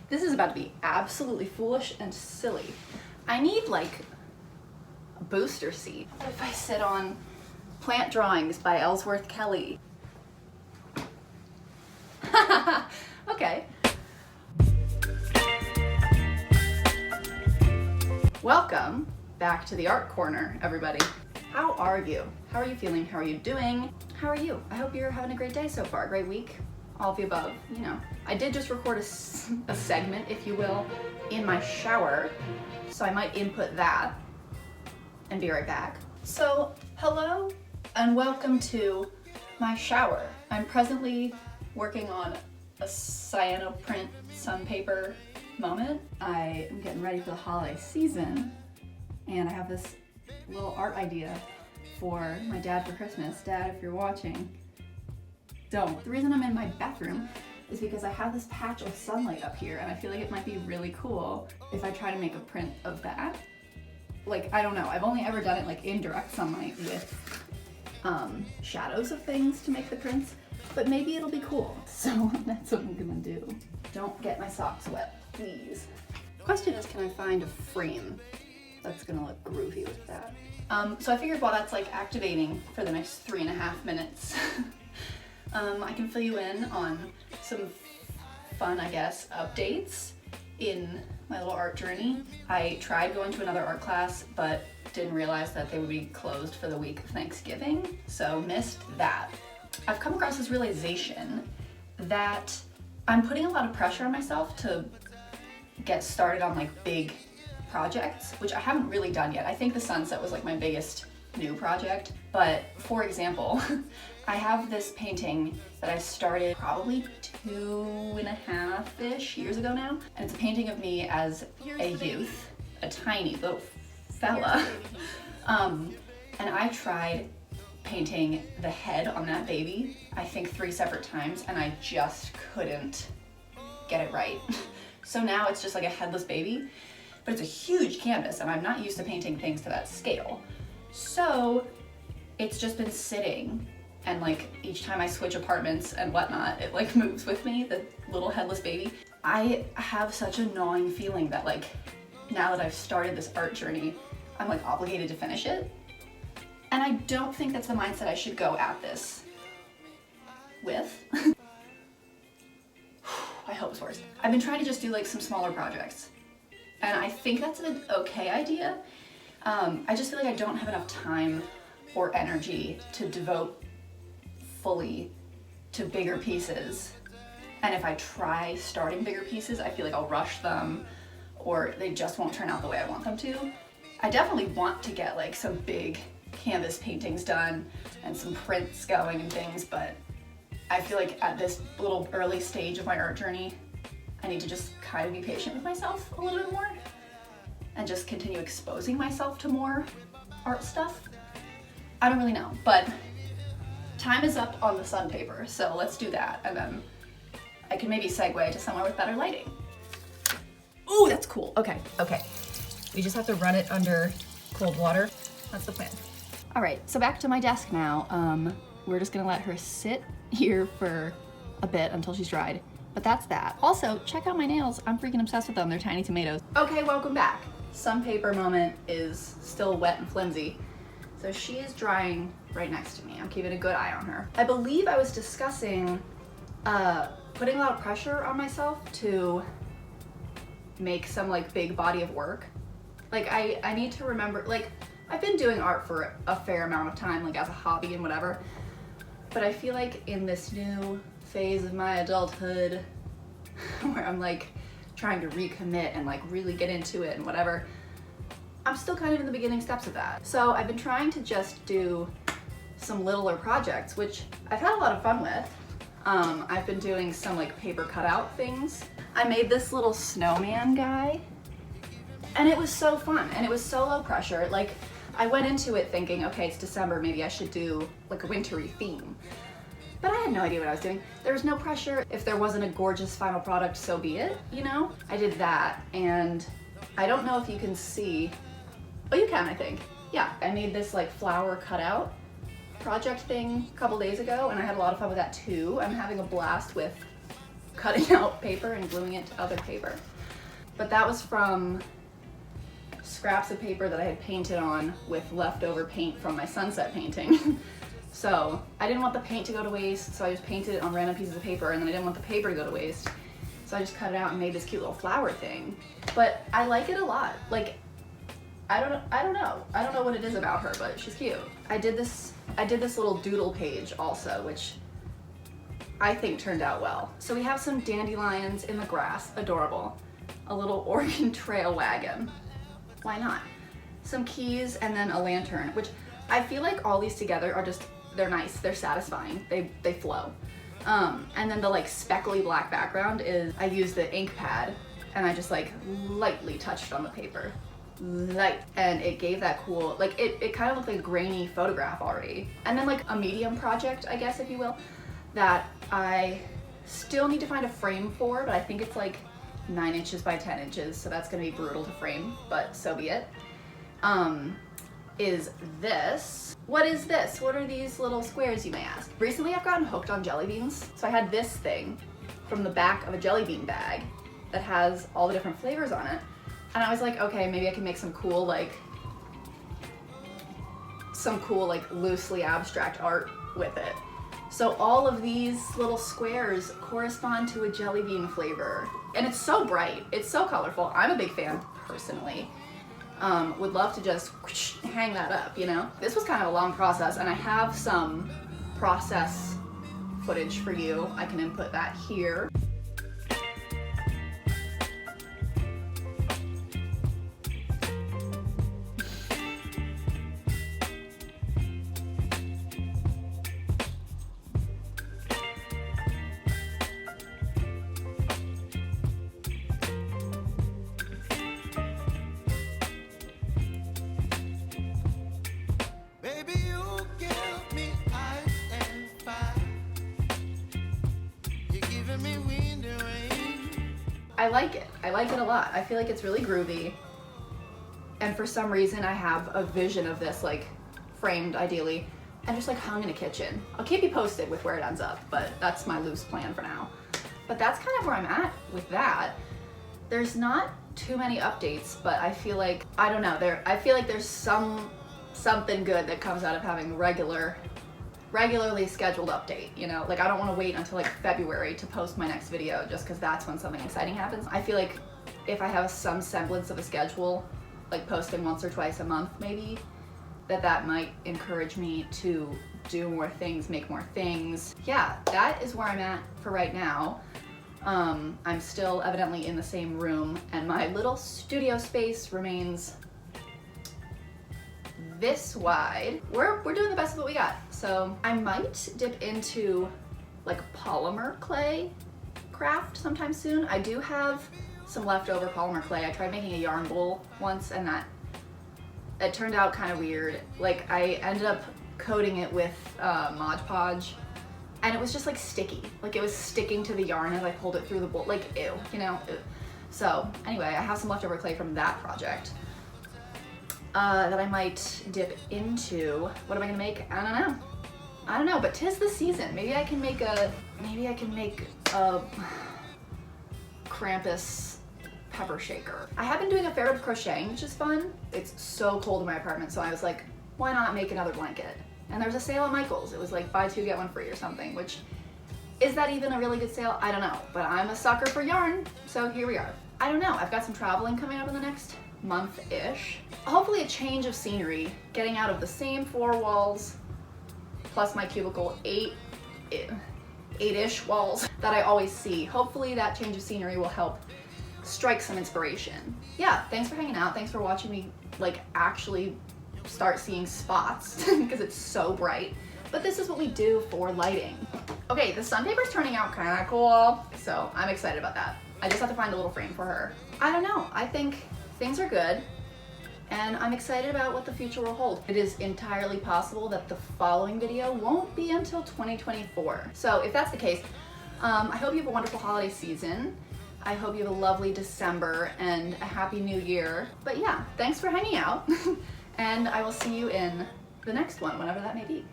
This is about to be absolutely foolish and silly. I need like a booster seat. What if I sit on Plant Drawings by Ellsworth Kelly? Okay. Welcome back to the Art Corner, everybody. How are you? How are you feeling? How are you doing? How are you? I hope you're having a great day so far, a great week. All of the above, you know. I did just record a segment, if you will, in my shower, so I might input that and be right back. So, hello and welcome to my shower. I'm presently working on a cyanotype sun paper moment. I am getting ready for the holiday season, and I have this little art idea for my dad for Christmas. Dad, if you're watching, don't. The reason I'm in my bathroom is because I have this patch of sunlight up here, and I feel like it might be really cool if I try to make a print of that. Like, I don't know, I've only ever done it like in direct sunlight with shadows of things to make the prints, but maybe it'll be cool. So that's what I'm gonna do. Don't get my socks wet, please. The question is, can I find a frame that's gonna look groovy with that? So I figured while that's like activating for the next 3.5 minutes, I can fill you in on some fun, I guess, updates in my little art journey. I tried going to another art class, but didn't realize that they would be closed for the week of Thanksgiving, so missed that. I've come across this realization that I'm putting a lot of pressure on myself to get started on like big projects, which I haven't really done yet. I think the sunset was like my biggest new project, but for example, I have this painting that I started probably 2.5-ish years ago now, and it's a painting of me as a youth, a tiny little fella, and I tried painting the head on that baby, I think 3 separate times, and I just couldn't get it right. So now it's just like a headless baby, but it's a huge canvas, and I'm not used to painting things to that scale. So it's just been sitting, and like each time I switch apartments and whatnot, it like moves with me, the little headless baby. I have such a gnawing feeling that like now that I've started this art journey, I'm like obligated to finish it. And I don't think that's the mindset I should go at this with. I hope it's worse. I've been trying to just do like some smaller projects, and I think that's an okay idea. I just feel like I don't have enough time or energy to devote fully to bigger pieces. And if I try starting bigger pieces, I feel like I'll rush them, or they just won't turn out the way I want them to. I definitely want to get like some big canvas paintings done and some prints going and things, but I feel like at this little early stage of my art journey, I need to just kind of be patient with myself a little bit more and just continue exposing myself to more art stuff. I don't really know, but time is up on the sun paper, so let's do that, and then I can maybe segue to somewhere with better lighting. Ooh, that's cool. Okay. We just have to run it under cold water. That's the plan. All right, so back to my desk now. We're just gonna let her sit here for a bit until she's dried, but that's that. Also, check out my nails. I'm freaking obsessed with them. They're tiny tomatoes. Okay, welcome back. Sun paper moment is still wet and flimsy, so she is drying right next to me. I'm keeping a good eye on her. I believe I was discussing putting a lot of pressure on myself to make some like big body of work. Like I need to remember, like I've been doing art for a fair amount of time, like as a hobby and whatever, but I feel like in this new phase of my adulthood where I'm like trying to recommit and like really get into it and whatever, I'm still kind of in the beginning steps of that. So I've been trying to just do some littler projects, which I've had a lot of fun with. I've been doing some like paper cutout things. I made this little snowman guy, and it was so fun, and it was so low pressure. Like I went into it thinking, okay, it's December, maybe I should do like a wintry theme. But I had no idea what I was doing. There was no pressure. If there wasn't a gorgeous final product, so be it, you know? I did that, and I don't know if you can see. Oh, you can, I think. Yeah, I made this like flower cutout project thing a couple days ago, and I had a lot of fun with that too. I'm having a blast with cutting out paper and gluing it to other paper. But that was from scraps of paper that I had painted on with leftover paint from my sunset painting. So I didn't want the paint to go to waste, so I just painted it on random pieces of paper, and then I didn't want the paper to go to waste. So I just cut it out and made this cute little flower thing. But I like it a lot. Like, I don't know what it is about her, but she's cute. I did this little doodle page also, which I think turned out well. So we have some dandelions in the grass, adorable. A little Oregon Trail wagon. Why not? Some keys and then a lantern, which I feel like all these together are just, they're nice, they're satisfying, they flow. And then the like speckly black background is, I used the ink pad and I just like lightly touched on the paper. Light. And it gave that cool, like it kind of looked like a grainy photograph already. And then like a medium project, I guess, if you will, that I still need to find a frame for, but I think it's like 9 inches by 10 inches, so that's gonna be brutal to frame, but so be it. Is this. What is this? What are these little squares, you may ask? Recently I've gotten hooked on jelly beans, so I had this thing from the back of a jelly bean bag that has all the different flavors on it, and I was like, okay, maybe I can make some cool like loosely abstract art with it. So all of these little squares correspond to a jelly bean flavor, and it's so bright, it's so colorful. I'm a big fan personally. Would love to just hang that up, you know? This was kind of a long process, and I have some process footage for you. I can input that here. I like it. I like it a lot. I feel like it's really groovy. And for some reason I have a vision of this like framed ideally and just like hung in a kitchen. I'll keep you posted with where it ends up, but that's my loose plan for now. But that's kind of where I'm at with that. There's not too many updates, but I feel like, I don't know, I feel like there's something good that comes out of having regularly scheduled update, you know? Like I don't want to wait until like February to post my next video just because that's when something exciting happens. I feel like if I have some semblance of a schedule, like posting once or twice a month maybe, that might encourage me to do more things, make more things. Yeah, that is where I'm at for right now. I'm still evidently in the same room, and my little studio space remains this wide. We're doing the best of what we got. So I might dip into like polymer clay craft sometime soon. I do have some leftover polymer clay. I tried making a yarn bowl once, and it turned out kind of weird. Like I ended up coating it with Mod Podge, and it was just like sticky. Like it was sticking to the yarn as I pulled it through the bowl. Like ew, you know? Ew. So anyway, I have some leftover clay from that project that I might dip into. What am I gonna make? I don't know, but 'tis the season. Maybe I can make a Krampus pepper shaker. I have been doing a fair bit of crocheting, which is fun. It's so cold in my apartment, so I was like, why not make another blanket? And there was a sale at Michael's. It was like buy two, get one free or something, which, is that even a really good sale? I don't know, but I'm a sucker for yarn, so here we are. I don't know, I've got some traveling coming up in the next month-ish. Hopefully a change of scenery, getting out of the same four walls, plus my cubicle, eight-ish walls that I always see. Hopefully that change of scenery will help strike some inspiration. Yeah, thanks for hanging out. Thanks for watching me like actually start seeing spots because it's so bright. But this is what we do for lighting. Okay, the sun paper's turning out kind of cool, so I'm excited about that. I just have to find a little frame for her. I don't know, I think things are good, and I'm excited about what the future will hold. It is entirely possible that the following video won't be until 2024. So if that's the case, I hope you have a wonderful holiday season. I hope you have a lovely December and a happy new year. But yeah, thanks for hanging out, and I will see you in the next one, whenever that may be.